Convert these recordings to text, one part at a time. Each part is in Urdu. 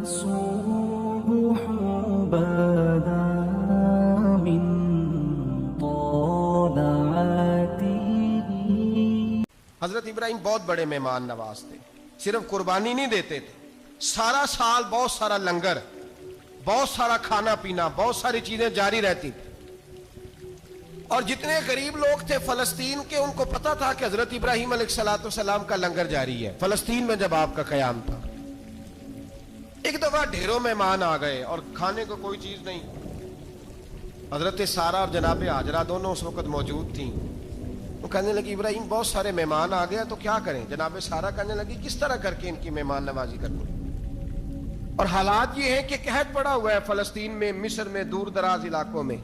الصبح بدا من طلعته. حضرت ابراہیم بہت بڑے مہمان نواز تھے. صرف قربانی نہیں دیتے تھے، سارا سال بہت سارا لنگر، بہت سارا کھانا پینا، بہت ساری چیزیں جاری رہتی تھی. اور جتنے غریب لوگ تھے فلسطین کے، ان کو پتا تھا کہ حضرت ابراہیم علیہ السلام کا لنگر جاری ہے. فلسطین میں جب آپ کا قیام تھا، ایک دفعہ ڈھیروں مہمان آ گئے اور کھانے کو کوئی چیز نہیں. حضرت سارہ اور جناب ہاجرہ دونوں اس وقت موجود تھیں. وہ کہنے لگی ابراہیم بہت سارے مہمان آ گئے تو کیا کریں؟ جناب سارہ کہنے لگی کس طرح کر کے ان کی مہمان نوازی کروں؟ اور حالات یہ ہیں کہ قحط پڑا ہوا ہے فلسطین میں، مصر میں، دور دراز علاقوں میں.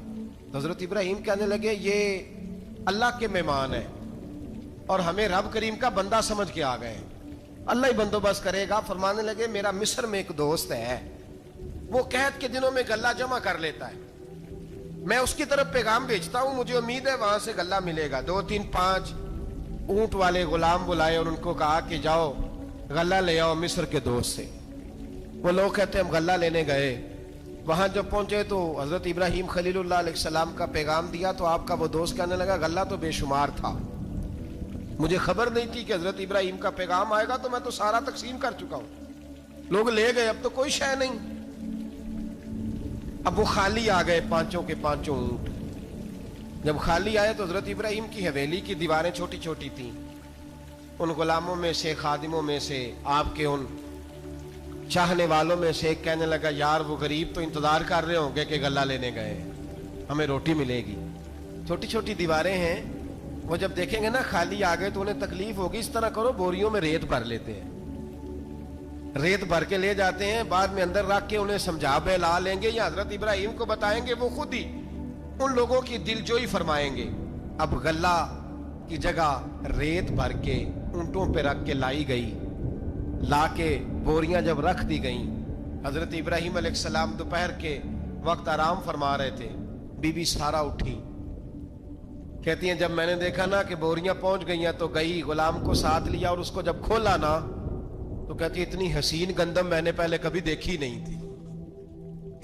حضرت ابراہیم کہنے لگے یہ اللہ کے مہمان ہیں اور ہمیں رب کریم کا بندہ سمجھ کے آ گئے ہیں، اللہ ہی بندوبست کرے گا. فرمانے لگے میرا مصر میں ایک دوست ہے، وہ قحط کے دنوں میں غلہ جمع کر لیتا ہے، میں اس کی طرف پیغام بھیجتا ہوں، مجھے امید ہے وہاں سے غلہ ملے گا. 2 3 5 اونٹ والے غلام بلائے اور ان کو کہا کہ جاؤ غلہ لے آؤ مصر کے دوست سے. وہ لوگ کہتے ہیں ہم غلہ لینے گئے، وہاں جب پہنچے تو حضرت ابراہیم خلیل اللہ علیہ السلام کا پیغام دیا تو آپ کا وہ دوست کہنے لگا غلہ تو بے شمار تھا، مجھے خبر نہیں تھی کہ حضرت ابراہیم کا پیغام آئے گا، تو میں تو سارا تقسیم کر چکا ہوں. لوگ لے گئے، اب تو کوئی شے نہیں. اب وہ خالی آ گئے، 5 کے 5 اونٹ. جب خالی آئے تو حضرت ابراہیم کی حویلی کی دیواریں چھوٹی چھوٹی تھیں. ان غلاموں میں سے، خادموں میں سے، آپ کے ان چاہنے والوں میں سے ایک کہنے لگا یار وہ غریب تو انتظار کر رہے ہوں گے کہ غلہ لینے گئے، ہمیں روٹی ملے گی. چھوٹی چھوٹی دیواریں ہیں، وہ جب دیکھیں گے نا خالی آ گئے تو انہیں تکلیف ہوگی. اس طرح کرو بوریوں میں ریت بھر لیتے ہیں، ریت بھر کے لے جاتے ہیں، بعد میں اندر رکھ کے انہیں سمجھا بہلا لیں گے یا حضرت ابراہیم کو بتائیں گے، وہ خود ہی ان لوگوں کی دل جوئی فرمائیں گے. اب غلہ کی جگہ ریت بھر کے اونٹوں پہ رکھ کے لائی گئی. لا کے بوریاں جب رکھ دی گئیں، حضرت ابراہیم علیہ السلام دوپہر کے وقت آرام فرما رہے تھے. بی بی سارہ اٹھی، کہتی ہیں جب میں نے دیکھا نا کہ بوریاں پہنچ گئی ہیں تو گئی، غلام کو ساتھ لیا اور اس کو جب کھولا نا تو کہتی اتنی حسین گندم میں نے پہلے کبھی دیکھی نہیں تھی،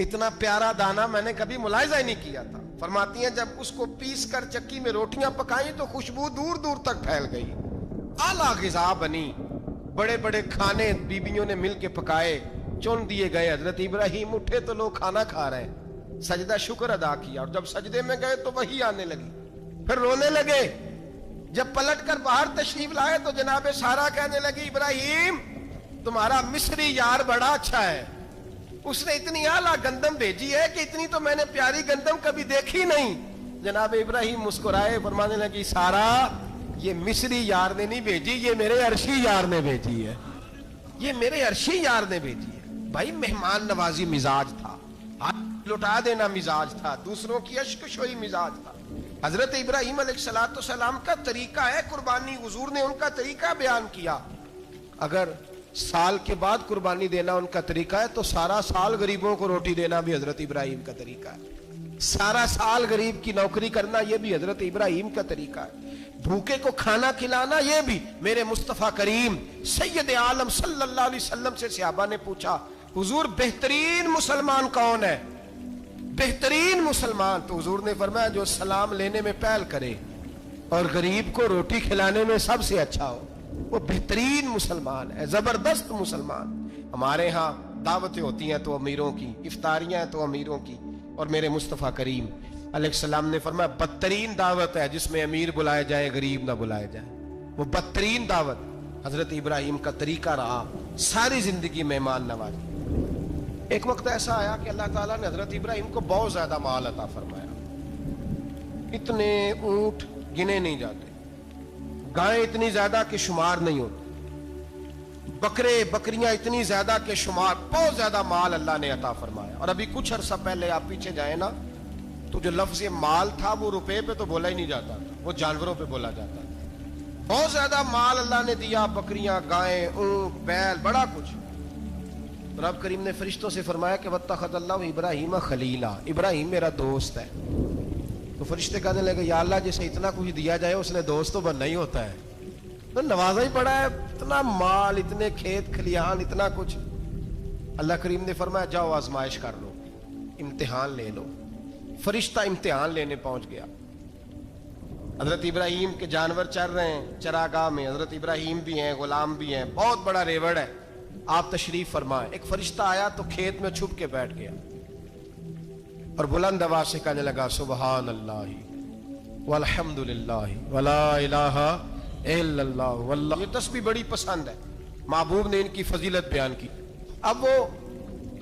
اتنا پیارا دانا میں نے کبھی ملاحظہ ہی نہیں کیا تھا. فرماتی ہیں جب اس کو پیس کر چکی میں روٹیاں پکائیں تو خوشبو دور دور تک پھیل گئی، اعلیٰ غذا بنی. بڑے بڑے کھانے بیبیوں نے مل کے پکائے، چن دیے گئے. حضرت ابراہیم اٹھے تو لوگ کھانا کھا رہے ہیں، سجدہ شکر ادا کیا، اور جب سجدے میں گئے تو وحی آنے لگی، پھر رونے لگے. جب پلٹ کر باہر تشریف لائے تو جناب سارہ کہنے لگی ابراہیم تمہارا مصری یار بڑا اچھا ہے، اس نے اتنی اعلیٰ گندم بھیجی ہے کہ اتنی تو میں نے پیاری گندم کبھی دیکھی نہیں. جناب ابراہیم مسکرائے، فرمانے لگی سارہ یہ مصری یار نے نہیں بھیجی، یہ میرے عرشی یار نے بھیجی ہے، یہ میرے عرشی یار نے بھیجی ہے. بھائی مہمان نوازی مزاج تھا، لٹا دینا مزاج تھا، دوسروں کی اشکشوئی مزاج تھا. حضرت ابراہیم علیہ السلام کا طریقہ ہے قربانی، حضور نے ان کا طریقہ بیان کیا. اگر سال کے بعد قربانی دینا ان کا طریقہ ہے تو سارا سال غریبوں کو روٹی دینا بھی حضرت ابراہیم کا طریقہ ہے. سارا سال غریب کی نوکری کرنا یہ بھی حضرت ابراہیم کا طریقہ ہے. بھوکے کو کھانا کھلانا یہ بھی. میرے مصطفیٰ کریم سید عالم صلی اللہ علیہ وسلم سے صحابہ نے پوچھا حضور بہترین مسلمان کون ہے؟ بہترین مسلمان؟ تو حضور نے فرمایا جو سلام لینے میں پہل کرے اور غریب کو روٹی کھلانے میں سب سے اچھا ہو، وہ بہترین مسلمان ہے، زبردست مسلمان. ہمارے ہاں دعوتیں ہوتی ہیں تو امیروں کی، افطاریاں ہیں تو امیروں کی، اور میرے مصطفیٰ کریم علیہ السلام نے فرمایا بدترین دعوت ہے جس میں امیر بلائے جائے غریب نہ بلائے جائے، وہ بدترین دعوت. حضرت ابراہیم کا طریقہ رہا ساری زندگی مہمان نوازی. ایک وقت ایسا آیا کہ اللہ تعالیٰ نے حضرت ابراہیم کو بہت زیادہ مال عطا فرمایا. اتنے اونٹ گنے نہیں جاتے، گائیں اتنی زیادہ کہ شمار نہیں ہوتی، بکرے بکریاں اتنی زیادہ کہ شمار، بہت زیادہ مال اللہ نے عطا فرمایا. اور ابھی کچھ عرصہ پہلے آپ پیچھے جائیں نا تو جو لفظ مال تھا وہ روپے پہ تو بولا ہی نہیں جاتا تھا، وہ جانوروں پہ بولا جاتا تھا. بہت زیادہ مال اللہ نے دیا، بکریاں، گائیں، اونٹ، بیل، بڑا کچھ. رب کریم نے فرشتوں سے فرمایا کہ واتخذ اللہ ابراہیم خلیلا، ابراہیم میرا دوست ہے. تو فرشتے کہنے لگے یا اللہ جسے اتنا کچھ دیا جائے اس نے دوست تو بننا ہی ہوتا ہے، تو نوازا ہی پڑا ہے، اتنا مال، اتنے کھیت کھلیان، اتنا کچھ. اللہ کریم نے فرمایا جاؤ آزمائش کر لو، امتحان لے لو۔ فرشتہ امتحان لینے پہنچ گیا۔ حضرت ابراہیم کے جانور چر رہے ہیں چراگاہ میں، حضرت ابراہیم بھی ہیں، غلام بھی ہیں، بہت بڑا ریوڑ ہے، آپ تشریف فرمائیں۔ ایک فرشتہ آیا تو کھیت میں چھپ کے بیٹھ گیا اور بلند آواز سے کہنے لگا سبحان اللہ والحمد للہ ولا الہ الا اللہ واللہ۔ یہ تسبیح بڑی پسند ہے، محبوب نے ان کی فضیلت بیان کی۔ اب وہ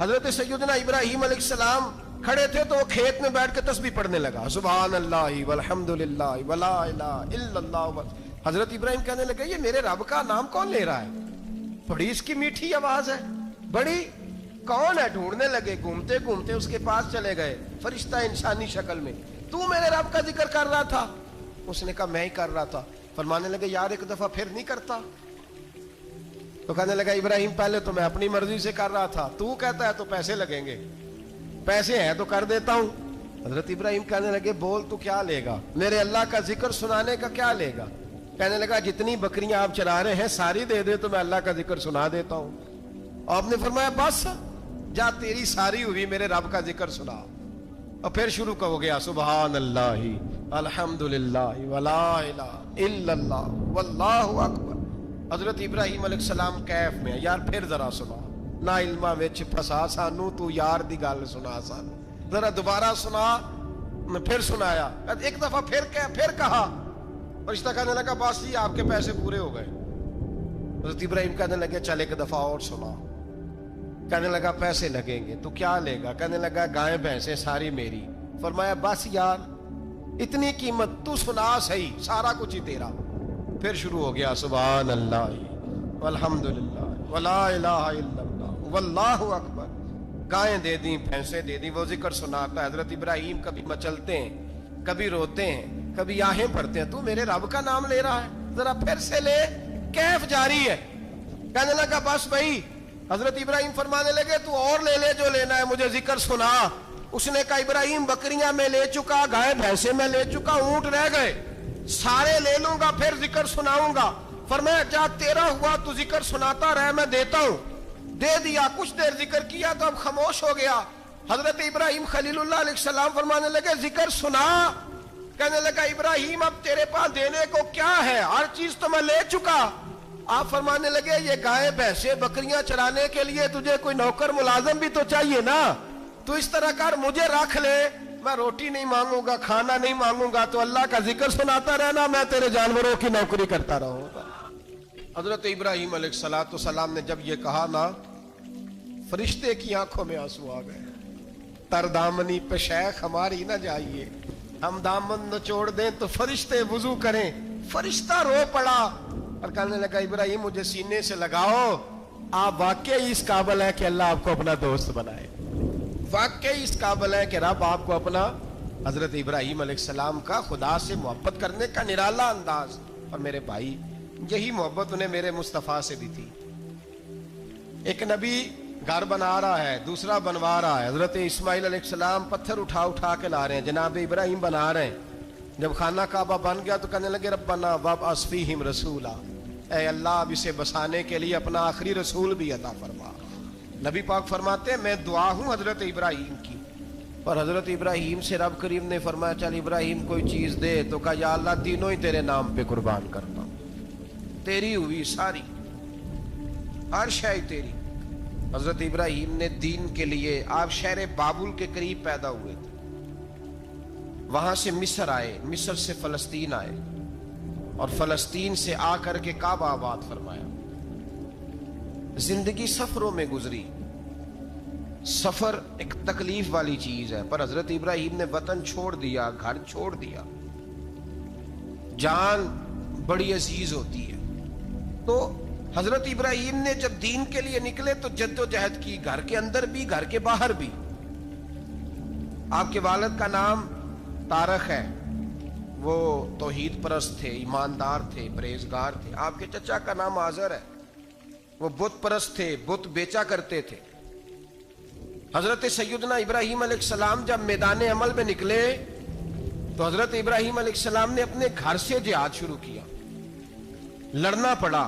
حضرت سیدنا ابراہیم علیہ السلام کھڑے تھے تو وہ کھیت میں بیٹھ کے تسبیح پڑھنے لگا سبحان اللہ والحمد للہ ولا الہ الا اللہ۔ حضرت ابراہیم کہنے لگے یہ میرے رب کا نام کون لے رہا ہے؟ بڑی اس کی میٹھی آواز ہے، بڑی کون ہے؟ ڈھونڈنے لگے، گھومتے گھومتے اس کے پاس چلے گئے، فرشتہ انسانی شکل میں۔ تو میرے رب کا ذکر کر رہا تھا؟ اس نے کہا میں ہی کر رہا تھا۔ فرمانے لگے یار ایک دفعہ پھر نہیں کرتا؟ تو کہنے لگا ابراہیم پہلے تو میں اپنی مرضی سے کر رہا تھا، تو کہتا ہے تو پیسے لگیں گے، پیسے ہیں تو کر دیتا ہوں۔ حضرت ابراہیم کہنے لگے بول تو کیا لے گا؟ میرے اللہ کا ذکر سنانے کا کیا لے گا؟ کہنے لگا جتنی بکریاں آپ چرا رہے ہیں ساری دے دے تو میں اللہ کا ذکر سنا دیتا ہوں۔ آپ نے فرمایا بس جا تیری ساری ہوئی، میرے رب کا ذکر سنا۔ اور پھر شروع ہو گیا سبحان اللہ الحمدللہ ولا الہ الا اللہ واللہ اکبر۔ حضرت ابراہیم علیہ السلام کیف میں یار پھر ذرا سنا، نا علما وچ پھسا سانو، تو یار دی گل سنا سانو، ذرا دوبارہ سنا۔ میں پھر سنایا، ایک دفعہ پھر کہا۔ فرشتہ کہنے لگا بس جی آپ کے پیسے پورے ہو گئے۔ حضرت ابراہیم کہنے لگے چل ایک دفعہ اور سنا۔ کہنے لگا پیسے لگیں گے، تو کیا لے گا؟ کہنے لگا گائیں بھینسیں ساری میری۔ فرمایا بس یار اتنی قیمت، تو سنا صحیح، سارا کچھ ہی تیرا۔ پھر شروع ہو گیا سبحان اللہ والحمدللہ ولا الہ الا اللہ واللہ اکبر۔ گائیں دے دیں، بھینسیں دے دیں، وہ ذکر سناتا ہے۔ حضرت ابراہیم کبھی مچلتے ہیں، کبھی روتے ہیں، کبھی آہیں پڑھتے ہیں، تو میرے رب کا نام لے رہا ہے، ذرا پھر سے لے۔ کیف جاری ہے۔ کہنے لگا بس بھائی۔ حضرت ابراہیم فرمانے لگے تو اور لے لے جو لینا ہے، مجھے ذکر سنا۔ اس نے کہا ابراہیم بکریاں میں لے چکا، گائے بھینسے میں لے چکا، اونٹ رہ گئے، سارے لے لوں گا پھر ذکر سناؤں گا۔ فرمایا جا تیرا ہوا تو ذکر سناتا رہ، میں دیتا ہوں۔ دے دیا، کچھ دیر ذکر کیا تو اب خاموش ہو گیا۔ حضرت ابراہیم خلیل اللہ علیہ السلام فرمانے لگے ذکر سنا۔ کہنے لگا ابراہیم اب تیرے پاس دینے کو کیا ہے؟ ہر چیز تو میں لے چکا۔ آپ فرمانے لگے یہ گائے بھینسے بکریاں چرانے کے لیے تجھے کوئی نوکر ملازم بھی تو چاہیے نا، تو اس طرح کر مجھے رکھ لے، میں روٹی نہیں مانگوں گا، کھانا نہیں مانگوں گا، تو اللہ کا ذکر سناتا رہنا، میں تیرے جانوروں کی نوکری کرتا رہوں گا۔ حضرت ابراہیم علیہ السلام نے جب یہ کہا نا، فرشتے کی آنکھوں میں آنسو آ گئے۔ تر دامنی پہ شیخ ہماری نہ جائیے، ہم دامن نچوڑ دیں تو فرشتے وضو کریں۔ فرشتہ رو پڑا اور کہنے لگا ابراہیم مجھے سینے سے لگاؤ، آپ واقعی اس قابل ہیں کہ اللہ آپ کو اپنا دوست بنائے، واقعی اس قابل ہیں کہ رب آپ کو اپنا۔ حضرت ابراہیم علیہ السلام کا خدا سے محبت کرنے کا نرالا انداز۔ اور میرے بھائی یہی محبت انہیں میرے مصطفیٰ سے بھی تھی۔ ایک نبی گھر بنا رہا ہے، دوسرا بنوا رہا ہے۔ حضرت اسماعیل علیہ السلام پتھر اٹھا کے لا رہے ہیں، جناب ابراہیم بنا رہے ہیں۔ جب خانہ کعبہ بن گیا تو کہنے لگے ربنا وابعث فیہم رسولا، اے اللہ اب اسے بسانے کے لیے اپنا آخری رسول بھی عطا فرما۔ نبی پاک فرماتے ہیں میں دعا ہوں حضرت ابراہیم کی، اور حضرت ابراہیم سے رب کریم نے فرمایا چل ابراہیم کوئی چیز دے، تو کہا یا اللہ تینوں ہی تیرے نام پہ قربان کرتا ہوں، تیری ہوئی ساری، ہر شے تیری۔ حضرت ابراہیم نے دین کے لیے، آپ شہر بابل کے قریب پیدا ہوئے تھے، وہاں سے مصر آئے، مصر سے فلسطین آئے، اور فلسطین سے آ کر کے کعبہ آباد فرمایا۔ زندگی سفروں میں گزری، سفر ایک تکلیف والی چیز ہے، پر حضرت ابراہیم نے وطن چھوڑ دیا، گھر چھوڑ دیا۔ جان بڑی عزیز ہوتی ہے، تو حضرت ابراہیم نے جب دین کے لیے نکلے تو جد و جہد کی، گھر کے اندر بھی گھر کے باہر بھی۔ آپ کے والد کا نام طارق ہے، وہ توحید پرست تھے، ایماندار تھے، پرہیزگار تھے۔ آپ کے چچا کا نام آزر ہے، وہ بت پرست تھے، بت بیچا کرتے تھے۔ حضرت سیدنا ابراہیم علیہ السلام جب میدان عمل میں نکلے تو حضرت ابراہیم علیہ السلام نے اپنے گھر سے جہاد شروع کیا، لڑنا پڑا۔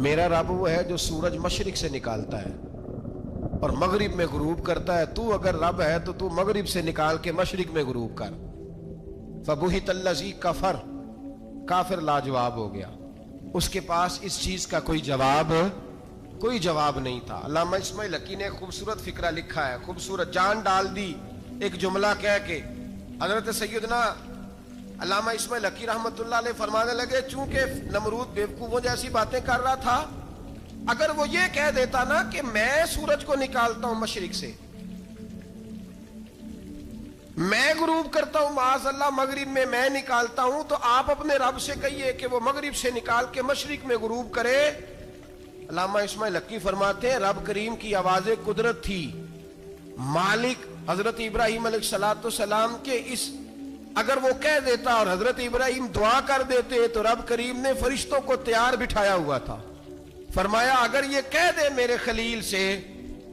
میرا رب وہ ہے جو سورج مشرق سے نکالتا ہے اور مغرب میں غروب کرتا ہے. تو اگر رب ہے تو مغرب سے نکال کے مشرق میں غروب کر. فبہت الذی کفر, کافر لاجواب ہو گیا, اس کے پاس اس چیز کا کوئی جواب نہیں تھا. علامہ اسماعیل حقی نے خوبصورت فقرہ لکھا ہے, خوبصورت جان ڈال دی ایک جملہ کہہ کے. حضرت سیدنا علامہ اسماعیل حقی رحمت اللہ علیہ فرمانے لگے چونکہ نمرود بیوقوفوں جیسی باتیں کر رہا تھا, اگر وہ یہ کہہ دیتا نا کہ میں سورج کو نکالتا ہوں مشرق سے, میں غروب کرتا ہوں معاذ اللہ مغرب میں نکالتا ہوں, تو آپ اپنے رب سے کہیے کہ وہ مغرب سے نکال کے مشرق میں غروب کرے. علامہ اسماعیل حقی فرماتے ہیں رب کریم کی آواز قدرت تھی, مالک حضرت ابراہیم علیہ السلام کے اس, اگر وہ کہہ دیتا اور حضرت ابراہیم دعا کر دیتے تو رب کریم نے فرشتوں کو تیار بٹھایا ہوا تھا. فرمایا اگر یہ کہہ دے میرے خلیل سے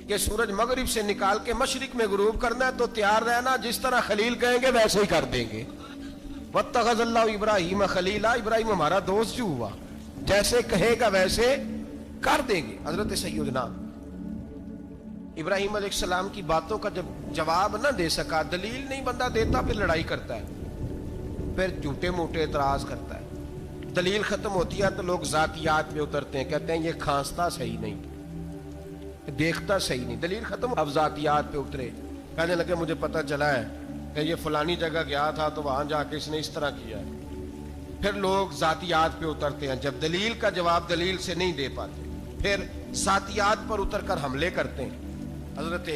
کہ سورج مغرب سے نکال کے مشرق میں غروب کرنا ہے تو تیار رہنا, جس طرح خلیل کہیں گے ویسے ہی کر دیں گے. واتخذ اللہ ابراہیم خلیلا, ابراہیم ہمارا دوست جو ہوا, جیسے کہے گا ویسے کر دیں گے. حضرت سیدنا ابراہیم علیہ السلام کی باتوں کا جب جواب نہ دے سکا, دلیل نہیں بندہ دیتا, پھر لڑائی کرتا ہے, پھر جھوٹے موٹے اعتراض کرتا ہے. دلیل ختم ہوتی ہے تو لوگ ذاتیات میں اترتے ہیں, کہتے ہیں یہ کھانستا صحیح نہیں, دیکھتا صحیح نہیں. دلیل ختم, اب ذاتیات پہ اترے, کہنے لگے مجھے پتہ چلا ہے کہ یہ فلانی جگہ گیا تھا تو وہاں جا کے اس نے اس طرح کیا ہے. پھر لوگ ذاتیات پہ اترتے ہیں, جب دلیل کا جواب دلیل سے نہیں دے پاتے پھر ذاتیات پر اتر کر حملے کرتے ہیں. حضرت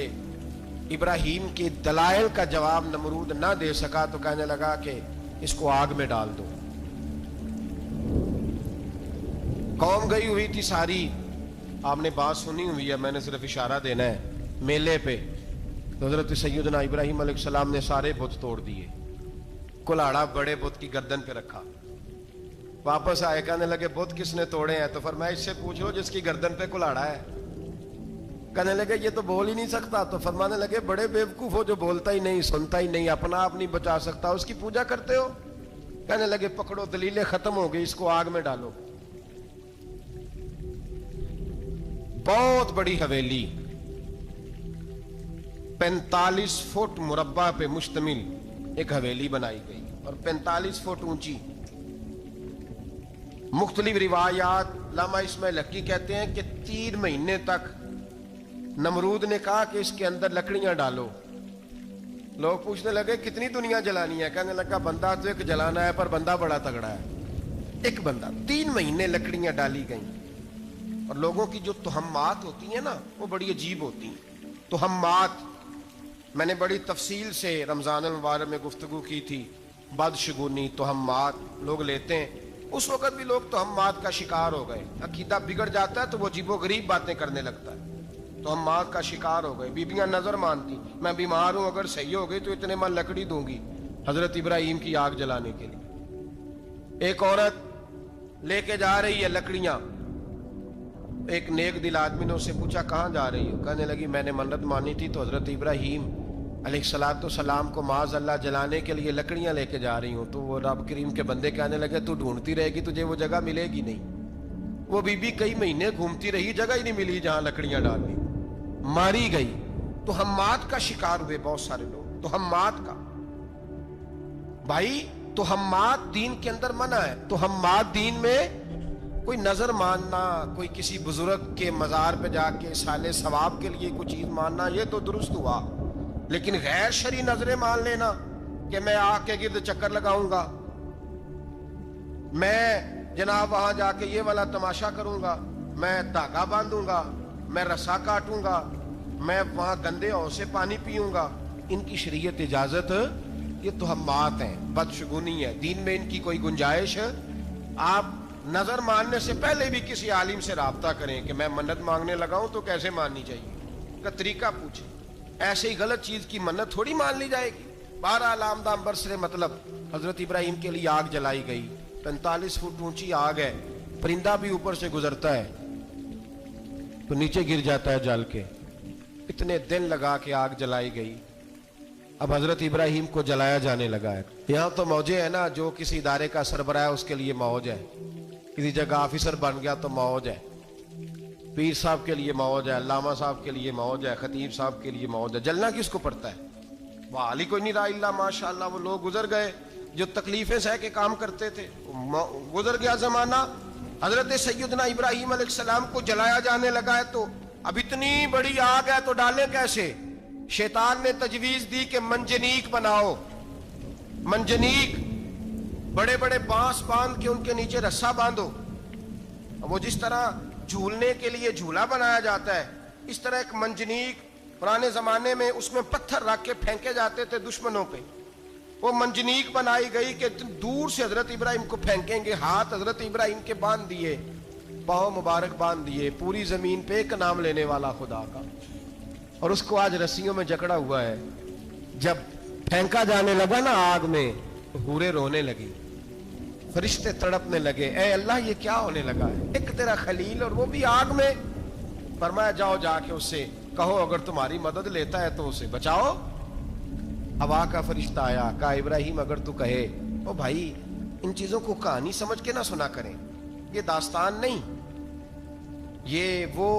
ابراہیم کے دلائل کا جواب نمرود نہ دے سکا تو کہنے لگا کہ اس کو آگ میں ڈال دو. قوم گئی ہوئی تھی ساری, آپ نے بات سنی ہوئی ہے, میں نے صرف اشارہ دینا ہے, میلے پہ. تو حضرت سیدنا ابراہیم علیہ السلام نے سارے بت توڑ دیے, کلاڑا بڑے بت کی گردن پہ رکھا. واپس آئے, کہنے لگے بت کس نے توڑے ہیں؟ تو فرمایا اس سے پوچھ لو جس کی گردن پہ کلاڑا ہے. کہنے لگے یہ تو بول ہی نہیں سکتا. تو فرمانے لگے بڑے بیوقوف ہو, جو بولتا ہی نہیں, سنتا ہی نہیں, اپنا آپ نہیں بچا سکتا, اس کی پوجا کرتے ہو. کہنے لگے پکڑو, دلیلیں ختم ہو گئی, اس کو آگ میں ڈالو. بہت بڑی حویلی 45 فٹ مربع پہ مشتمل ایک حویلی بنائی گئی اور 45 فٹ اونچی. مختلف روایات, علامہ اسماعیل حقی کہتے ہیں کہ 3 مہینے تک نمرود نے کہا کہ اس کے اندر لکڑیاں ڈالو. لوگ پوچھنے لگے کتنی دنیا جلانی ہے؟ کہنے لگا بندہ تو ایک جلانا ہے, پر بندہ بڑا تگڑا ہے, ایک بندہ. 3 مہینے لکڑیاں ڈالی گئیں. اور لوگوں کی جو تہمات ہوتی ہیں نا وہ بڑی عجیب ہوتی ہیں. تہمات میں نے بڑی تفصیل سے رمضان المبارک میں گفتگو کی تھی. بدشگونی, تہمات لوگ لیتے ہیں. اس وقت بھی لوگ تہمات کا شکار ہو گئے. عقیدہ بگڑ جاتا ہے تو وہ عجیب و غریب باتیں کرنے لگتا ہے. تہمات کا شکار ہو گئے. بیبیاں نظر مانتی, میں بیمار ہوں, اگر صحیح ہو گئی تو اتنے من لکڑی دوں گی حضرت ابراہیم کی آگ جلانے کے لیے. ایک عورت لے کے جا رہی ہے لکڑیاں. ایک نیک دل آدمی نے اس سے پوچھا کہاں جا رہی ہو؟ کہنے لگی میں نے منت مانی تھی تو حضرت ابراہیم علیہ السلام کو معاذ اللہ جلانے کے لیے لکڑیاں لے کے جا رہی ہوں. تو وہ رب کریم کے بندے کہنے لگے تو ڈھونڈتی رہے گی, تجھے وہ جگہ ملے گی نہیں. وہ بی بی کئی مہینے گھومتی رہی, جگہ ہی نہیں ملی جہاں لکڑیاں ڈالنی, ماری گئی. تہمات کا شکار ہوئے بہت سارے لوگ. تہمات کا بھائی, تہمات دین کے اندر منع ہے. تہمات دین میں کوئی نظر ماننا, کوئی کسی بزرگ کے مزار پہ جا کے سالے ثواب کے لیے کوئی چیز ماننا, یہ تو درست ہوا. لیکن غیر شرعی نظریں مان لینا کہ میں آگ کے گرد چکر لگاؤں گا, میں جناب وہاں جا کے یہ والا تماشا کروں گا, میں دھاگا باندھوں گا, میں رسا کاٹوں گا, میں وہاں گندے ہو سے پانی پیوں گا, ان کی شریعت اجازت, یہ تہمات ہیں, بدشگونی ہے. دین میں ان کی کوئی گنجائش. آپ نظر ماننے سے پہلے بھی کسی عالم سے رابطہ کریں کہ میں منت مانگنے لگاؤں تو کیسے ماننی چاہیے کا طریقہ پوچھیں. ایسے ہی غلط چیز کی منت تھوڑی مان لی جائے گی. 12 لامدام برسرے مطلب حضرت ابراہیم کے لیے آگ جلائی گئی. 45 فٹ اونچی آگ ہے, پرندہ بھی اوپر سے گزرتا ہے تو نیچے گر جاتا ہے جل کے. اتنے دن لگا کے آگ جلائی گئی. اب حضرت ابراہیم کو جلایا جانے لگا ہے. یہاں تو موجیں ہیں نا, جو کسی ادارے کا سربراہ ہے اس کے لیے موج ہے, کسی جگہ آفیسر بن گیا تو موج ہے. پیر صاحب کے لیے موج ہے, علامہ صاحب کے لیے موج ہے, خطیب صاحب کے لیے موج ہے, جلنا کس کو پڑتا ہے؟ وہ علی کوئی نہیں رہا اللہ ماشاءاللہ. وہ لوگ گزر گئے جو تکلیفیں سہ کے کام کرتے تھے, گزر گیا زمانہ. حضرت سیدنا ابراہیم علیہ السلام کو جلایا جانے لگا ہے تو اب اتنی بڑی آگ ہے تو ڈالے کیسے؟ شیطان نے تجویز دی کہ منجنیق بناؤ, منجنیق, بڑے بڑے بانس باندھ کے ان کے نیچے رسا باندھو. وہ جس طرح جھولنے کے لیے جھولا بنایا جاتا ہے, اس طرح ایک منجنیق پرانے زمانے میں اس میں پتھر رکھ کے پھینکے جاتے تھے دشمنوں پہ. وہ منجنیق بنائی گئی کہ دور سے حضرت ابراہیم کو پھینکیں گے. ہاتھ حضرت ابراہیم کے باندھ دیے, پاؤں مبارک باندھ دیے, پوری زمین پہ ایک نام لینے والا خدا کا. اور اس کو آج رسیوں میں جکڑا ہوا ہے. جب پھینکا جانے لگا نا آگ میں, حوریں رونے لگی, فرشتے تڑپنے لگے, اے اللہ یہ کیا ہونے لگا ہے؟ ایک تیرا خلیل اور وہ بھی آگ میں. فرمایا جاؤ جا کے اس سے کہو اگر تمہاری مدد لیتا ہے تو اسے بچاؤ. ہوا کا فرشتہ آیا, کہا ابراہیم اگر تو کہے. او بھائی ان چیزوں کو کہانی سمجھ کے نہ سنا کریں, یہ داستان نہیں, یہ وہ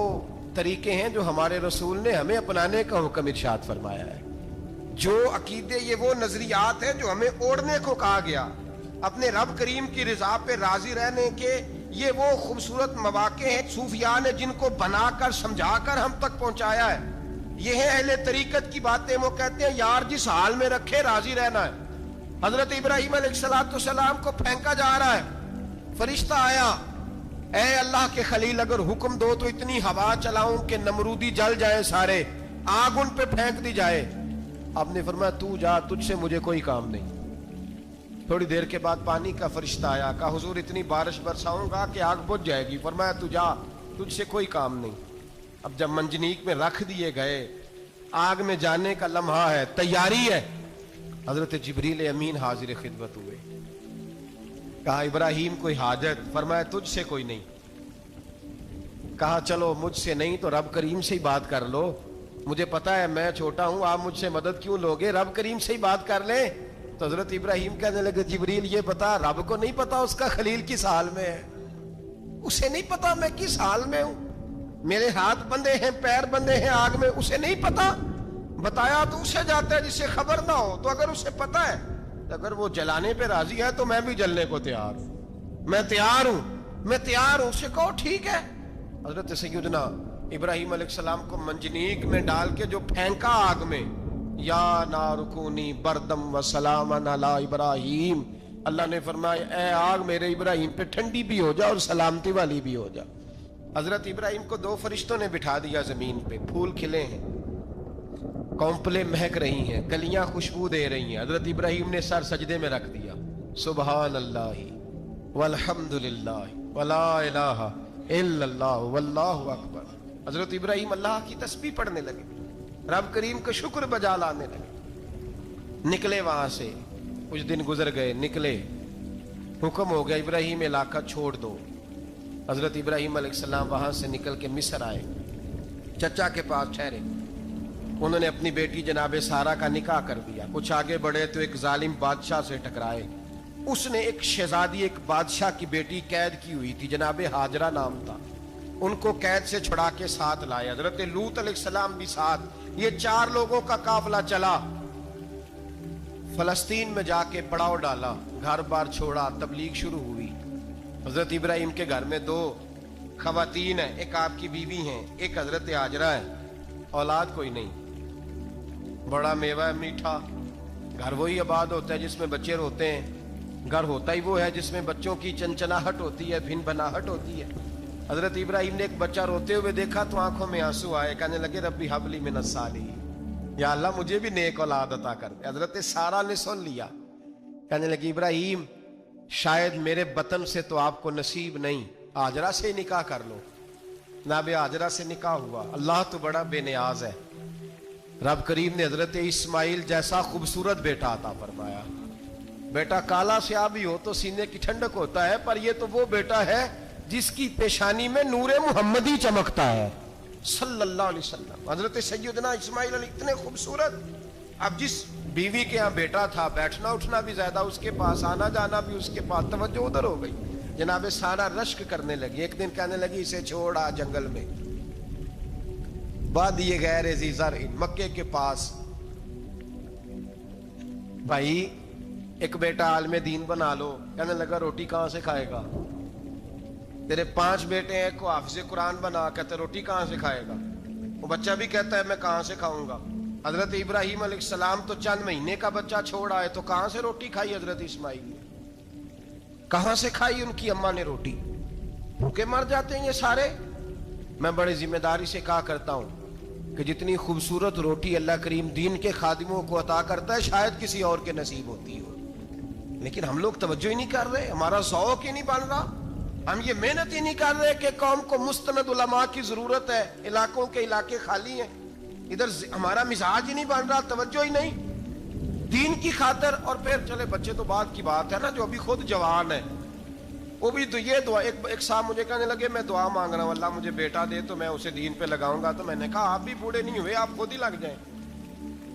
طریقے ہیں جو ہمارے رسول نے ہمیں اپنانے کا حکم ارشاد فرمایا ہے. جو عقیدے, یہ وہ نظریات ہیں جو ہمیں اوڑھنے کو کہا گیا. اپنے رب کریم کی رضا پہ راضی رہنے کے یہ وہ خوبصورت مواقع ہیں صوفیاء نے جن کو بنا کر سمجھا کر ہم تک پہنچایا ہے. یہ ہے اہل طریقت کی باتیں. وہ کہتے ہیں یار جس حال میں رکھے راضی رہنا ہے. حضرت ابراہیم علیہ السلام کو پھینکا جا رہا ہے, فرشتہ آیا, اے اللہ کے خلیل اگر حکم دو تو اتنی ہوا چلاؤں کہ نمرودی جل جائیں سارے, آگ ان پہ پھینک دی جائے. آپ نے فرمایا تو جا, تجھ سے مجھے کوئی کام نہیں. تھوڑی دیر کے بعد پانی کا فرشتہ آیا, کہا حضور اتنی بارش برساؤں گا کہ آگ بجھ جائے گی. فرمایا تو جا, تجھ سے کوئی کام نہیں. اب جب منجنیق میں رکھ دیے گئے, آگ میں جانے کا لمحہ ہے, تیاری ہے, حضرت جبریل امین حاضر خدمت ہوئے. کہا ابراہیم کوئی حاجت؟ فرمایا تجھ سے کوئی نہیں. کہا چلو مجھ سے نہیں تو رب کریم سے ہی بات کر لو, مجھے پتا ہے میں چھوٹا ہوں, آپ مجھ سے مدد کیوں لوگے, رب کریم سے ہی بات کر لیں. تو حضرت ابراہیم کہنے لگے جبریل یہ بتا, رب کو نہیں پتا اس کا خلیل کس حال میں ہے, اسے نہیں پتا میں کس حال میں ہوں, میرے ہاتھ بندے ہیں, پیر بندے ہیں آگ میں, اسے نہیں پتا. بتایا تو اسے جاتا ہے جس سے خبر نہ ہو. تو اگر اسے پتا ہے, اگر وہ جلانے پہ راضی ہے تو میں بھی جلنے کو تیار ہوں, میں تیار ہوں, میں تیار ہوں. اسے کہو ٹھیک ہے. حضرت سیدنا ابراہیم علیہ السلام کو منجنیق میں ڈال کے جو پھینکا آگ میں, یا نار کونی بردم و سلاما علی ابراہیم, اللہ نے فرمایا اے آگ میرے ابراہیم پہ ٹھنڈی بھی ہو جا اور سلامتی والی بھی ہو جا. حضرت ابراہیم کو دو فرشتوں نے بٹھا دیا زمین پہ, پھول کھلے ہیں, کونپلیں مہک رہی ہیں, کلیاں خوشبو دے رہی ہیں. حضرت ابراہیم نے سر سجدے میں رکھ دیا, سبحان اللہ والحمد للہ ولا الہ الا اللہ واللہ اکبر. حضرت ابراہیم اللہ کی تسبیح پڑھنے لگے, رب کریم کا شکر بجا لانے لگے. نکلے وہاں سے, کچھ دن گزر گئے, نکلے, حکم ہو گیا ابراہیم علاقہ چھوڑ دو. حضرت ابراہیم علیہ السلام وہاں سے نکل کے مصر آئے, چچا کے پاس ٹھہرے. انہوں نے اپنی بیٹی جناب سارہ کا نکاح کر دیا. کچھ آگے بڑھے تو ایک ظالم بادشاہ سے ٹکرائے. اس نے ایک شہزادی, ایک بادشاہ کی بیٹی قید کی ہوئی تھی, جناب ہاجرہ نام تھا, ان کو قید سے چھڑا کے ساتھ لائے. حضرت لوط علیہ السلام بھی ساتھ. یہ 4 لوگوں کا قافلہ چلا, فلسطین میں جا کے پڑاؤ ڈالا, گھر بار چھوڑا, تبلیغ شروع ہوئی. حضرت ابراہیم کے گھر میں 2 خواتین ہیں, ایک آپ کی بیوی ہیں, ایک حضرت ہاجرہ ہے. اولاد کوئی نہیں, بڑا میوہ ہے میٹھا. گھر وہی آباد ہوتا ہے جس میں بچے روتے ہیں, گھر ہوتا ہی وہ ہے جس میں بچوں کی چنچناہٹ ہوتی ہے, بھن بناہٹ ہوتی ہے. حضرت ابراہیم نے ایک بچہ روتے ہوئے دیکھا تو آنکھوں میں آنسو آئے, کہنے لگے ربی حب لی من الصالحین, یا اللہ مجھے بھی نیک اولاد عطا کر دے. حضرت سارہ نے سن لیا, کہنے لگی ابراہیم شاید میرے بطن سے تو آپ کو نصیب نہیں, ہاجرہ سے ہی نکاح کر لو. جناب ہاجرہ سے نکاح ہوا. اللہ تو بڑا بے نیاز ہے, رب کریم نے حضرت اسماعیل جیسا خوبصورت بیٹا عطا فرمایا. بیٹا کالا سیاہ بھی ہو تو سینے کی ٹھنڈک ہوتا ہے, پر یہ تو وہ بیٹا ہے جس کی پیشانی میں نور محمدی چمکتا ہے صلی اللہ علیہ وسلم. حضرت سیدنا اسماعیل علیہ اتنے خوبصورت. اب جس بیوی کے ہاں بیٹا تھا, بیٹھنا اٹھنا بھی زیادہ اس کے پاس, آنا جانا بھی اس کے پاس, توجہ ادھر ہو گئی. جناب سارہ رشک کرنے لگی. ایک دن کہنے لگی اسے چھوڑ آ جنگل میں, وادی غیر ذی زرع مکے کے پاس بھائی ایک بیٹا عالم دین بنا لو، کہنے لگا روٹی کہاں سے کھائے گا؟ تیرے 5 بیٹے ہیں، کو حافظ قرآن بنا، کہتے روٹی کہاں سے کھائے گا؟ وہ بچہ بھی کہتا ہے میں کہاں سے کھاؤں گا؟ حضرت ابراہیم علیہ السلام تو چند مہینے کا بچہ چھوڑ آئے، تو کہاں سے روٹی کھائی حضرت اسماعیل نے؟ کہاں سے کھائی ان کی اماں نے روٹی؟ بھوکے مر جاتے ہیں یہ سارے۔ میں بڑے ذمہ داری سے کہا کرتا ہوں کہ جتنی خوبصورت روٹی اللہ کریم دین کے خادموں کو عطا کرتا ہے شاید کسی اور کے نصیب ہوتی ہو، لیکن ہم لوگ توجہ ہی نہیں کر رہے، ہمارا ذوق ہی نہیں بن رہا، ہم یہ محنت ہی نہیں کر رہے کہ قوم کو مستند علماء کی ضرورت ہے، علاقوں کے علاقے خالی ہیں، ادھر ہمارا مزاج ہی نہیں بن رہا، توجہ ہی نہیں دین کی خاطر۔ اور پھر چلے بچے تو بعد کی بات ہے نا، جو ابھی خود جوان ہے وہ بھی تو یہ دعا، ایک صاحب مجھے کہنے لگے میں دعا مانگ رہا ہوں اللہ مجھے بیٹا دے تو میں اسے دین پہ لگاؤں گا، تو میں نے کہا آپ بھی بوڑھے نہیں ہوئے، آپ خود ہی لگ جائیں،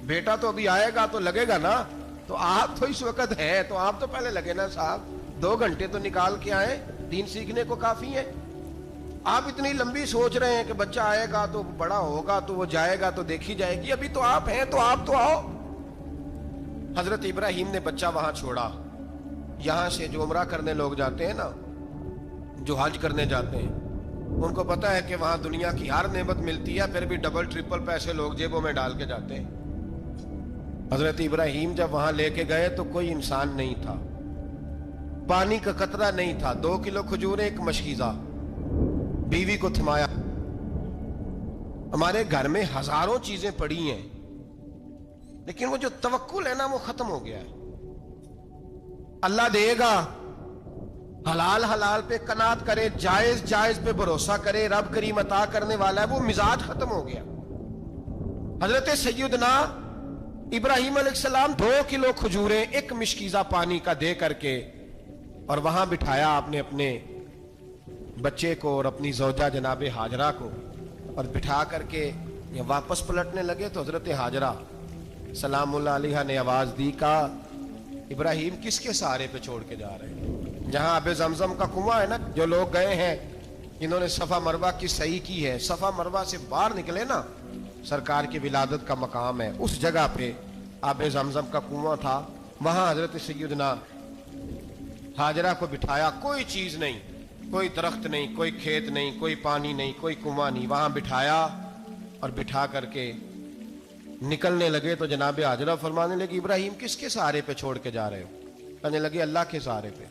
بیٹا تو ابھی آئے گا تو لگے گا نا، تو آپ تو اس وقت ہے تو آپ تو پہلے لگے نا صاحب، 2 گھنٹے تو نکال کے آئے، دین سیکھنے کو کافی ہے۔ آپ اتنی لمبی سوچ رہے ہیں کہ بچہ آئے گا تو بڑا ہوگا تو وہ جائے گا تو دیکھی جائے گی، ابھی تو آپ ہیں تو آپ تو آؤ۔ حضرت ابراہیم نے بچہ وہاں چھوڑا۔ یہاں سے جو عمرہ کرنے لوگ جاتے ہیں نا، جو حج کرنے جاتے ہیں، ان کو پتا ہے کہ وہاں دنیا کی ہر نعمت ملتی ہے، پھر بھی ڈبل ٹرپل پیسے لوگ جیبوں میں ڈال کے جاتے ہیں۔ حضرت ابراہیم جب وہاں لے کے گئے تو کوئی انسان نہیں تھا، پانی کا قطرہ نہیں تھا، 2 کلو کھجوریں، ایک مشکیزہ، بیوی کو تھمایا۔ ہمارے گھر میں ہزاروں چیزیں پڑی ہیں لیکن وہ جو توکل ہے نا وہ ختم ہو گیا ہے۔ اللہ دے گا، حلال حلال پہ قناعت کرے، جائز جائز پہ بھروسہ کرے، رب کریم عطا کرنے والا ہے، وہ مزاج ختم ہو گیا۔ حضرت سیدنا ابراہیم علیہ السلام 2 کلو کھجوریں، ایک مشکیزہ پانی کا دے کر کے، اور وہاں بٹھایا آپ نے اپنے بچے کو اور اپنی زوجہ جناب ہاجرہ کو، اور بٹھا کر کے یہ واپس پلٹنے لگے تو حضرت ہاجرہ سلام اللہ علیہ نے آواز دی، کہا ابراہیم کس کے سہارے پہ چھوڑ کے جا رہے ہیں؟ جہاں آب زمزم کا کنواں ہے نا، جو لوگ گئے ہیں جنہوں نے صفا مروہ کی صحیح کی ہے، صفا مروہ سے باہر نکلے نا، سرکار کی ولادت کا مقام ہے، اس جگہ پہ آب زمزم کا کنواں تھا، وہاں حضرت سیدنا ہاجرہ کو بٹھایا، کوئی چیز نہیں، کوئی درخت نہیں، کوئی کھیت نہیں، کوئی پانی نہیں، کوئی کنواں نہیں، وہاں بٹھایا اور بٹھا کر کے نکلنے لگے تو جناب ہاجرہ فرمانے لگی ابراہیم کس کے سہارے پہ چھوڑ کے جا رہے ہو؟ کہنے لگے اللہ کے سہارے پہ۔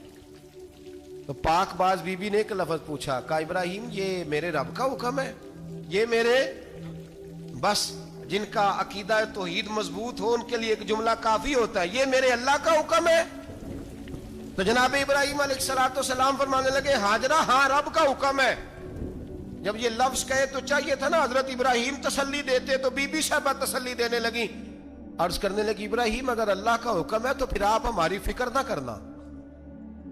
تو پاک باز بی بی نے ایک لفظ پوچھا، کہا ابراہیم یہ میرے رب کا حکم ہے، یہ میرے بس جن کا عقیدہ توحید مضبوط ہو ان کے لیے ایک جملہ کافی ہوتا ہے، یہ میرے اللہ کا حکم ہے؟ تو جناب ابراہیم علیہ السلام فرمانے لگے ہاجرہ ہاں رب کا حکم ہے۔ جب یہ لفظ کہے تو چاہیے تھا نا حضرت ابراہیم تسلی دیتے، تو بی بی صاحبہ تسلی دینے لگی، عرض کرنے لگی ابراہیم اگر اللہ کا حکم ہے تو پھر آپ ہماری فکر نہ کرنا،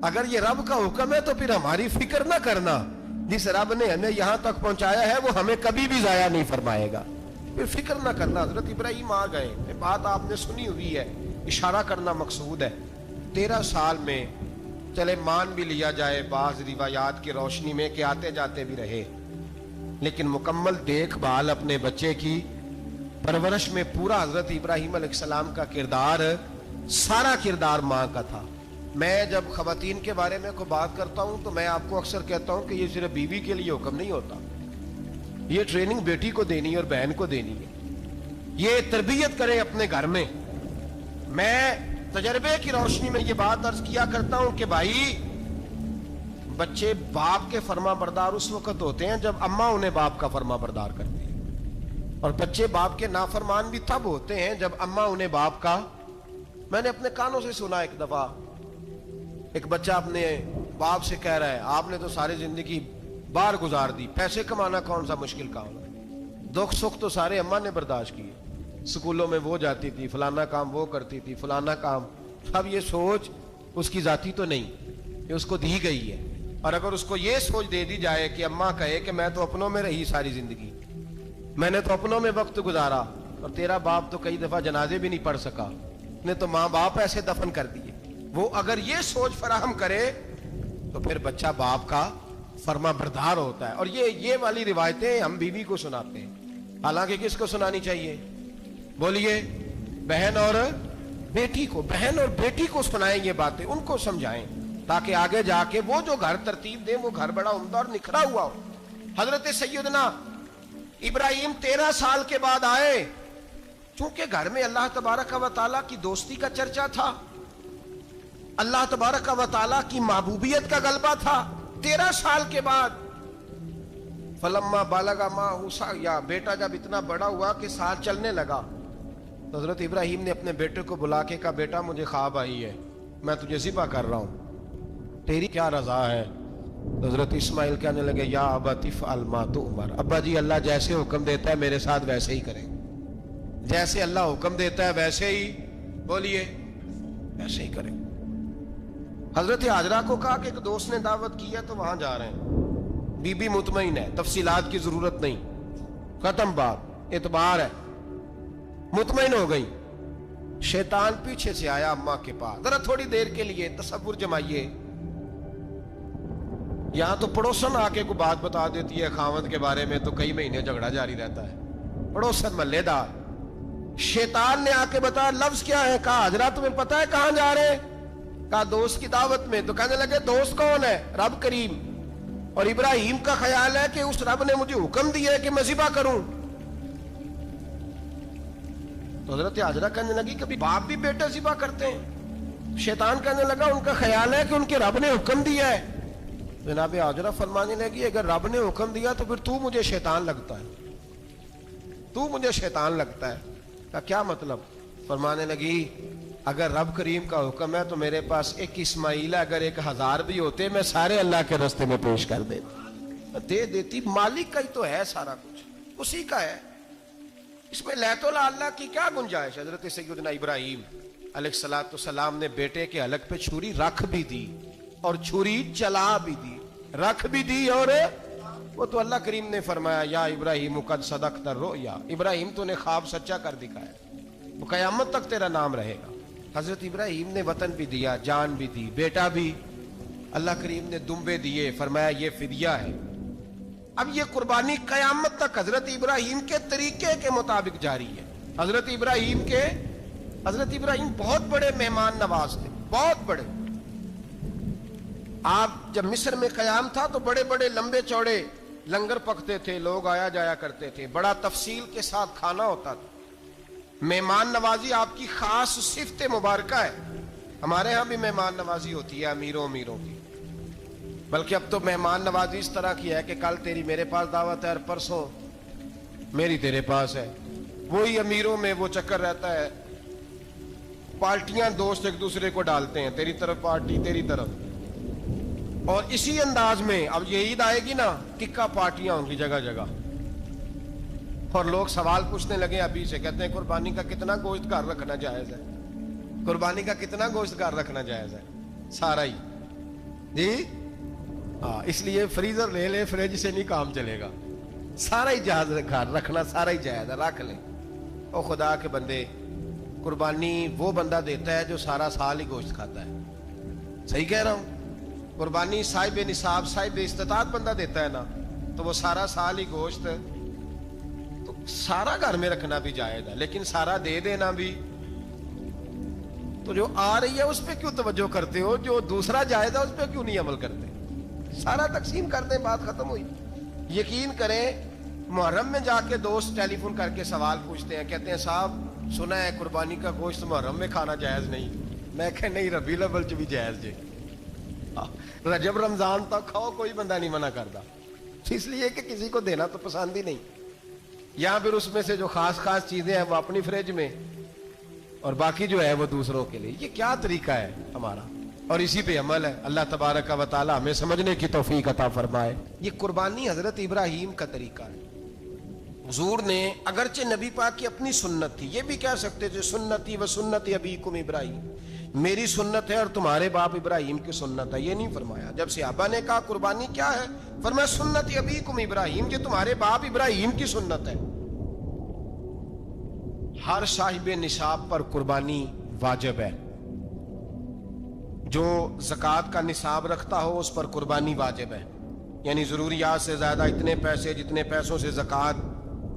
اگر یہ رب کا حکم ہے تو پھر ہماری فکر نہ کرنا، جس رب نے ہمیں یہاں تک پہنچایا ہے وہ ہمیں کبھی بھی ضائع نہیں فرمائے گا، پھر فکر نہ کرنا۔ حضرت ابراہیم آ گئے، بات آپ نے سنی ہوئی ہے، اشارہ کرنا مقصود ہے۔ 13 سال میں چلے مان بھی لیا جائے بعض روایات کی روشنی میں کہ آتے جاتے بھی رہے، لیکن مکمل دیکھ بھال اپنے بچے کی پرورش میں پورا حضرت ابراہیم علیہ السلام کا کردار، سارا کردار ماں کا تھا۔ میں جب خواتین کے بارے میں کوئی بات کرتا ہوں تو میں آپ کو اکثر کہتا ہوں کہ یہ صرف بیوی کے لیے حکم نہیں ہوتا، یہ ٹریننگ بیٹی کو دینی ہے اور بہن کو دینی ہے، یہ تربیت کریں اپنے گھر میں۔ میں تجربے کی روشنی میں یہ بات عرض کیا کرتا ہوں کہ بھائی بچے باپ کے فرما بردار اس وقت ہوتے ہیں جب اماں انہیں باپ کا فرما بردار کرتی ہے، اور بچے باپ کے نافرمان بھی تب ہوتے ہیں جب اماں انہیں باپ کا۔ میں نے اپنے کانوں سے سنا ایک دفعہ ایک بچہ اپنے باپ سے کہہ رہا ہے آپ نے تو ساری زندگی باہر گزار دی، پیسے کمانا کون سا مشکل کام ہے، دکھ سکھ تو سارے اماں نے برداشت کیے، سکولوں میں وہ جاتی تھی، فلانا کام وہ کرتی تھی، فلانا کام۔ اب یہ سوچ اس کی ذاتی تو نہیں، یہ اس کو دی گئی ہے، اور اگر اس کو یہ سوچ دے دی جائے کہ اماں کہے کہ میں تو اپنوں میں رہی ساری زندگی، میں نے تو اپنوں میں وقت گزارا، اور تیرا باپ تو کئی دفعہ جنازے بھی نہیں پڑھ سکا، نے تو ماں باپ ایسے دفن کر دیے، وہ اگر یہ سوچ فراہم کرے تو پھر بچہ باپ کا فرما بردار ہوتا ہے۔ اور یہ والی روایتیں ہم بیوی کو سناتے ہیں، حالانکہ کس کو سنانی چاہیے؟ بولیے، بہن اور بیٹی کو. بہن اور بیٹی کو سنائیں یہ باتیں، ان کو سمجھائیں تاکہ آگے جا کے وہ جو گھر ترتیب دیں وہ گھر بڑا عمدہ اور نکھرا ہوا ہو. حضرت سیدنا ابراہیم 13 سال کے بعد آئے، چونکہ گھر میں اللہ تبارک و تعالیٰ کی دوستی کا چرچا تھا، اللہ تبارک و تعالیٰ کی محبوبیت کا غلبہ تھا. 13 سال کے بعد فلما بالغ معہ سعیا، بیٹا جب اتنا بڑا ہوا کہ ساتھ چلنے لگا، تو حضرت ابراہیم نے اپنے بیٹے کو بلا کے کہا بیٹا مجھے خواب آئی ہے، میں تجھے ذبح کر رہا ہوں، تیری کیا رضا ہے؟ تو حضرت اسماعیل کہنے لگے یا ابت افعل ما تؤمر، ابا جی اللہ جیسے حکم دیتا ہے میرے ساتھ ویسے ہی کریں، جیسے اللہ حکم دیتا ہے ویسے ہی، بولیے ویسے ہی کریں. حضرت حاجرہ کو کہا کہ ایک دوست نے دعوت کی ہے تو وہاں جا رہے ہیں. بی بی مطمئن ہے، تفصیلات کی ضرورت نہیں، ختم بات، اعتبار ہے، مطمئن ہو گئی. شیطان پیچھے سے آیا اماں کے پاس. ذرا تھوڑی دیر کے لیے تصور جمائیے، یہاں تو پڑوسن آ کے کوئی بات بتا دیتی ہے خاوند کے بارے میں تو کئی مہینے جھگڑا جاری رہتا ہے، پڑوسن محلے دار. شیطان نے آ کے بتایا لفظ کیا ہے؟ کہا حاجرہ تمہیں پتا ہے کہاں جا رہے ہیں؟ کہا دوست کی دعوت میں. تو کہنے لگے دوست کون ہے؟ رب کریم. اور ابراہیم کا خیال ہے کہ اس رب نے مجھے حکم دیا ہے کہ میں ذبح کروں. تو حضرت حاجرہ کہنے لگی کبھی باپ بھی بیٹا ذبح کرتے ہیں؟ شیطان کہنے لگا ان کا خیال ہے کہ ان کے رب نے حکم دیا ہے. جناب حاجرہ فرمانے لگی اگر رب نے حکم دیا تو پھر تو مجھے شیطان لگتا ہے، تو مجھے شیطان لگتا ہے. کا کیا مطلب؟ فرمانے لگی اگر رب کریم کا حکم ہے تو میرے پاس ایک اسماعیل ہے، اگر 1000 بھی ہوتے میں سارے اللہ کے راستے میں پیش کر دے دیتی. مالک کا ہی تو ہے سارا کچھ، اسی کا ہے، اس میں لیت اللہ کی کیا گنجائش؟ حضرت سیدنا ابراہیم علیہ الصلوۃ والسلام نے بیٹے کے حلق پہ چھری رکھ بھی دی اور چھری چلا بھی دی، رکھ بھی دی. اور وہ تو اللہ کریم نے فرمایا یا ابراہیم قد صدقت الرؤیا، ابراہیم تو نے خواب سچا کر دکھایا، وہ قیامت تک تیرا نام رہے گا. حضرت ابراہیم نے وطن بھی دیا، جان بھی دی، بیٹا بھی. اللہ کریم نے دمبے دیے، فرمایا یہ فدیہ ہے. اب یہ قربانی قیامت تک حضرت ابراہیم کے طریقے کے مطابق جاری ہے. حضرت ابراہیم بہت بڑے مہمان نواز تھے، بہت بڑے. آپ جب مصر میں قیام تھا تو بڑے بڑے لمبے چوڑے لنگر پکتے تھے، لوگ آیا جایا کرتے تھے، بڑا تفصیل کے ساتھ کھانا ہوتا تھا. مہمان نوازی آپ کی خاص صفت مبارکہ ہے. ہمارے ہاں بھی مہمان نوازی ہوتی ہے امیروں کی، بلکہ اب تو مہمان نوازی اس طرح کی ہے کہ کل تیری میرے پاس دعوت ہے اور پرسوں میری تیرے پاس ہے. وہی امیروں میں وہ چکر رہتا ہے، پارٹیاں دوست ایک دوسرے کو ڈالتے ہیں، تیری طرف پارٹی تیری طرف. اور اسی انداز میں اب یہ عید آئے گی نا، ٹکا پارٹیاں ہوں گی جگہ جگہ. اور لوگ سوال پوچھنے لگے ابھی سے، کہتے ہیں قربانی کا کتنا گوشت گھر رکھنا جائز ہے؟ قربانی کا کتنا گوشت گھر رکھنا جائز ہے؟ سارا ہی جی ہاں، اس لیے فریزر لے لے، فریج سے نہیں کام چلے گا. سارا ہی جہاز گھر رکھنا سارا ہی جائز ہے، رکھ لیں. او خدا کے بندے، قربانی وہ بندہ دیتا ہے جو سارا سال ہی گوشت کھاتا ہے. صحیح کہہ رہا ہوں؟ قربانی صاحب نصاب صاحب استطاعت بندہ دیتا ہے نا، تو وہ سارا سال ہی گوشت، تو سارا گھر میں رکھنا بھی جائز ہے، لیکن سارا دے دینا بھی. تو جو آ رہی ہے اس پہ کیوں توجہ کرتے ہو؟ جو دوسرا جائز ہے اس پہ کیوں نہیں عمل کرتے؟ سارا تقسیم کر دیں، بات ختم ہوئی. یقین کریں محرم میں جا کے دوست ٹیلی فون کر کے سوال پوچھتے ہیں، کہتے ہیں صاحب سنا ہے قربانی کا گوشت محرم میں کھانا جائز نہیں. میں کہ نہیں، ربیع الاول چ بھی جائز جی، رجب رمضان تک کھاؤ، کوئی بندہ نہیں منع کرتا. اس لیے کہ کسی کو دینا تو پسند ہی نہیں. یا پھر اس میں سے جو خاص چیزیں ہیں وہ اپنی فریج میں، اور باقی جو ہے وہ دوسروں کے لیے. یہ کیا طریقہ ہے ہمارا؟ اور اسی پہ عمل ہے. اللہ تبارک و تعالی ہمیں سمجھنے کی توفیق عطا فرمائے. یہ قربانی حضرت ابراہیم کا طریقہ ہے. حضور نے اگرچہ نبی پاک کی اپنی سنت تھی، یہ بھی کہہ سکتے تھے سنتی و سنت ابیکم ابراہیم، میری سنت ہے اور تمہارے باپ ابراہیم کی سنت ہے. یہ نہیں فرمایا. جب صحابہ نے کہا قربانی کیا ہے، فرمایا سنت ابیکم ابراہیم، یہ تمہارے باپ ابراہیم کی سنت ہے. ہر صاحب نصاب پر قربانی واجب ہے. جو زکوٰۃ کا نصاب رکھتا ہو اس پر قربانی واجب ہے. یعنی ضروریات سے زیادہ اتنے پیسے، جتنے پیسوں سے زکوٰۃ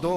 2।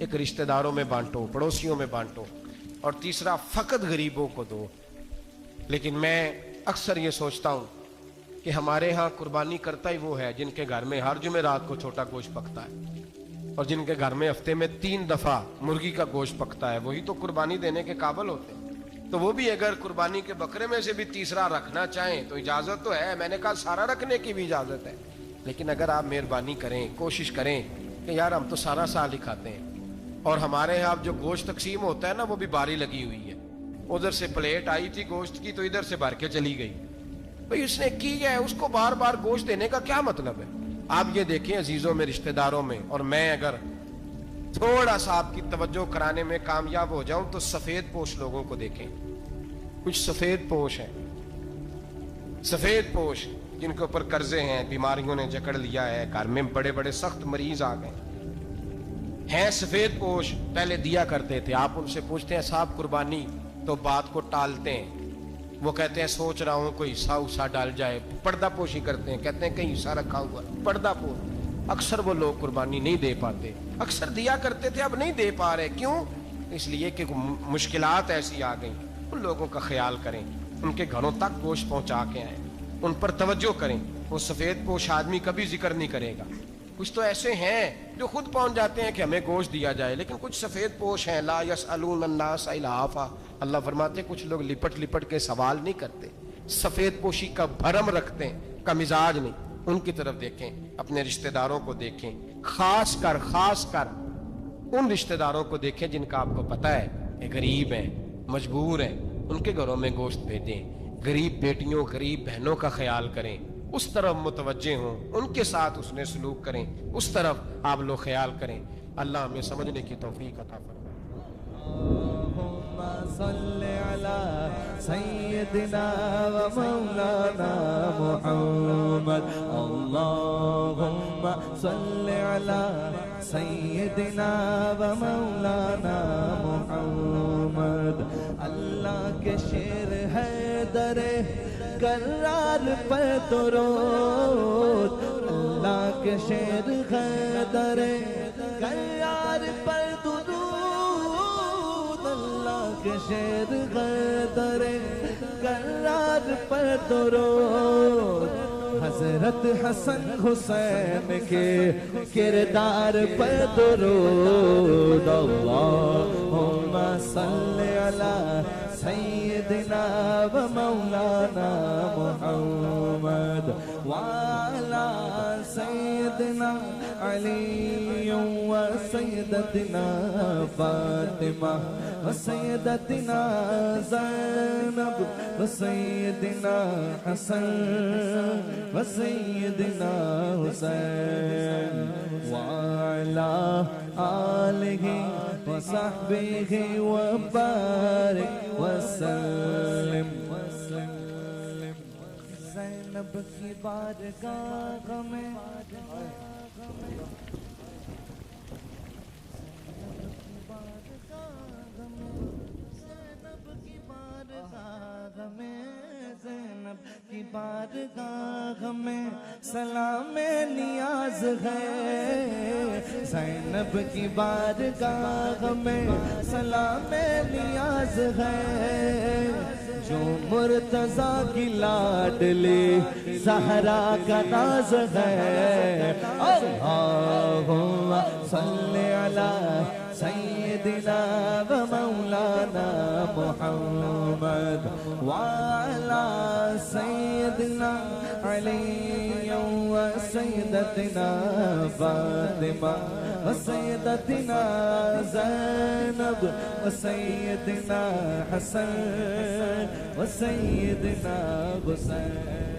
ایک رشتہ داروں میں بانٹو، پڑوسیوں میں بانٹو، اور تیسرا فقط غریبوں کو دو۔ لیکن میں اکثر یہ سوچتا ہوں کہ ہمارے ہاں قربانی کرتا ہی وہ ہے جن کے گھر میں ہر جمعرات کو چھوٹا گوشت پکتا ہے، اور جن کے گھر میں ہفتے میں 3 دفعہ مرغی کا گوشت پکتا ہے، وہی تو قربانی دینے کے قابل ہوتے ہیں۔ تو وہ بھی اگر قربانی کے بکرے میں سے بھی تیسرا رکھنا چاہیں تو اجازت تو ہے، میں نے کہا سارا رکھنے کی بھی اجازت ہے، لیکن اگر آپ مہربانی کریں، کوشش کریں کہ یار ہم تو سارا سال ہی کھاتے ہیں، اور ہمارے یہاں جو گوشت تقسیم ہوتا ہے نا وہ بھی باری لگی ہوئی ہے، ادھر سے پلیٹ آئی تھی گوشت کی تو ادھر سے بھر کے چلی گئی، بھئی اس نے کی ہے، اس کو بار بار گوشت دینے کا کیا مطلب ہے؟ آپ یہ دیکھیں عزیزوں میں، رشتہ داروں میں، اور میں اگر تھوڑا سا آپ کی توجہ کرانے میں کامیاب ہو جاؤں تو سفید پوش لوگوں کو دیکھیں، کچھ سفید پوش ہیں، سفید پوش جن کے اوپر قرضے ہیں، بیماریوں نے جکڑ لیا ہے، گھر میں بڑے بڑے سخت مریض آ گئے ہیں، سفید پوش پہلے دیا کرتے تھے، آپ ان سے پوچھتے ہیں صاحب قربانی، تو بات کو ٹالتے ہیں، وہ کہتے ہیں سوچ رہا ہوں کوئی حصہ اسا ڈال جائے، پردہ پوشی کرتے ہیں، کہتے ہیں کہیں حصہ رکھا ہوا، پردہ پوش۔ اکثر وہ لوگ قربانی نہیں دے پاتے، اکثر دیا کرتے تھے اب نہیں دے پا رہے، کیوں؟ اس لیے کہ مشکلات ایسی آ گئیں۔ ان لوگوں کا خیال کریں، ان کے گھروں تک گوشت پہنچا کے آئیں، ان پر توجہ کریں۔ وہ سفید پوش آدمی کبھی ذکر نہیں کرے گا، کچھ تو ایسے ہیں جو خود پہنچ جاتے ہیں کہ ہمیں گوشت دیا جائے، لیکن کچھ سفید پوش ہیں لا یسألون الناس الحافا، اللہ فرماتے ہیں کچھ لوگ لپٹ لپٹ کے سوال نہیں کرتے، سفید پوشی کا بھرم رکھتے ہیں، کا مزاج نہیں۔ ان کی طرف دیکھیں، اپنے رشتہ داروں کو دیکھیں، خاص کر ان رشتہ داروں کو دیکھیں جن کا آپ کو پتہ ہے کہ غریب ہیں، مجبور ہیں، ان کے گھروں میں گوشت بھیجیں، غریب بیٹیوں، غریب بہنوں کا خیال کریں، اس طرف متوجہ ہوں، ان کے ساتھ اس نے سلوک کریں، اس طرف آپ لوگ خیال کریں۔ اللہ ہمیں سمجھنے کی توفیق عطا فرمائے۔ اللهم صل على سيدنا ومولانا محمد، اللهم صل على سيدنا ومولانا محمد۔ اللہ کے شیر ہے در کرار پر درود، اللہ کے شیر ہے در کرار پر درود، کے شیر غدر کرار پر درود، حضرت حسن حسین کے کردار پر درود، اللہم صل علی سیدنا و مولانا محمد وعلی سیدنا علی و سیدتنا فاطمہ و سیدتنا زینب و سیدنا حسن و سیدنا حسین وعلی آلہ و صحبہ و بارک وسلم۔ زینب کی بارگاہ میں زینب کی بارگاہ میں سلام نیاز ہے، زینب کی بارگاہ میں سلام نیاز ہے، جو مرتضیٰ کی لاڈلی زہرا کا ناز ہے، اللہم صلی علی سیدنا و مولانا محمد وعلی سیدنا علی و سیدتنا فاطمہ و سیدتنا زینب و سیدنا حسن و سیدنا حسین۔